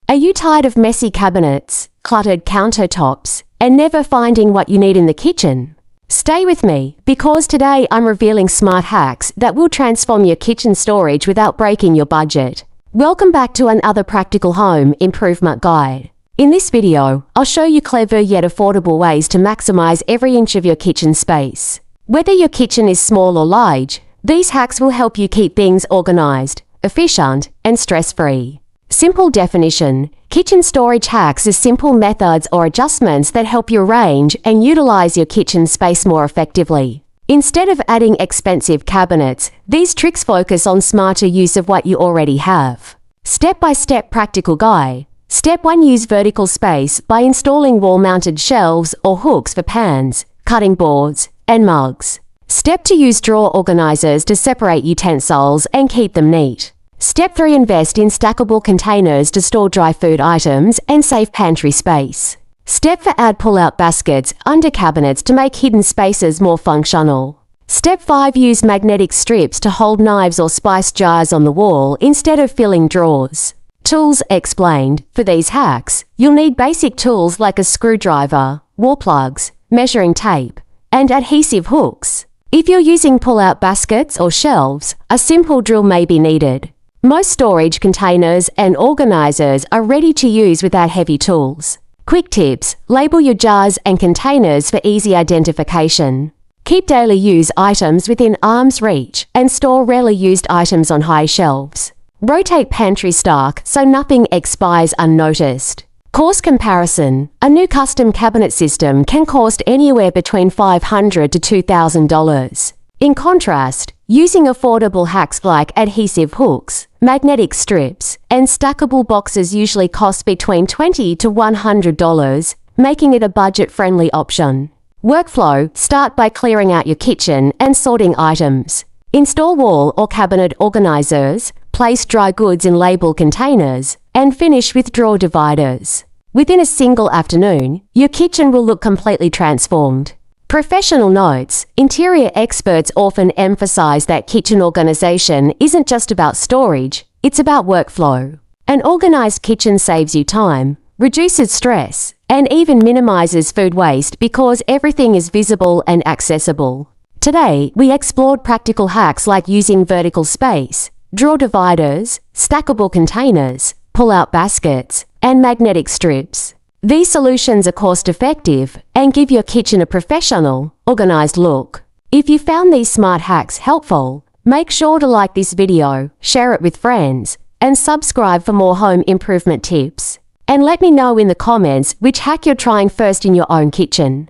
Are you tired of messy cabinets, cluttered countertops, and never finding what you need in the kitchen? Stay with me, because today I'm revealing smart hacks that will transform your kitchen storage without breaking your budget. Welcome back to another practical home improvement guide. In this video, I'll show you clever yet affordable ways to maximize every inch of your kitchen space. Whether your kitchen is small or large, these hacks will help you keep things organized, efficient, and stress-free. Simple definition: kitchen storage hacks are simple methods or adjustments that help you arrange and utilize your kitchen space more effectively. Instead of adding expensive cabinets, these tricks focus on smarter use of what you already have. Step-by-step practical guide. Step 1. Use vertical space by installing wall-mounted shelves or hooks for pans, cutting boards, and mugs. Step 2. Use drawer organizers to separate utensils and keep them neat. Step 3. Invest in stackable containers to store dry food items and save pantry space. Step 4. Add pull-out baskets under cabinets to make hidden spaces more functional. Step 5. Use magnetic strips to hold knives or spice jars on the wall instead of filling drawers. Tools explained. For these hacks, you'll need basic tools like a screwdriver, wall plugs, measuring tape, and adhesive hooks. If you're using pull-out baskets or shelves, a simple drill may be needed. Most storage containers and organizers are ready to use without heavy tools. Quick tips: label your jars and containers for easy identification. Keep daily use items within arm's reach and store rarely used items on high shelves. Rotate pantry stock so nothing expires unnoticed. Cost comparison: a new custom cabinet system can cost anywhere between $500 to $2,000. In contrast, using affordable hacks like adhesive hooks, magnetic strips, and stackable boxes usually cost between $20 to $100, making it a budget-friendly option. Workflow: start by clearing out your kitchen and sorting items. Install wall or cabinet organizers, place dry goods in label containers, and finish with drawer dividers. Within a single afternoon, your kitchen will look completely transformed. Professional notes: interior experts often emphasize that kitchen organization isn't just about storage, it's about workflow. An organized kitchen saves you time, reduces stress, and even minimizes food waste because everything is visible and accessible. Today, we explored practical hacks like using vertical space, drawer dividers, stackable containers, pull-out baskets, and magnetic strips. These solutions are cost-effective and give your kitchen a professional, organized look. If you found these smart hacks helpful, make sure to like this video, share it with friends, and subscribe for more home improvement tips. And let me know in the comments which hack you're trying first in your own kitchen.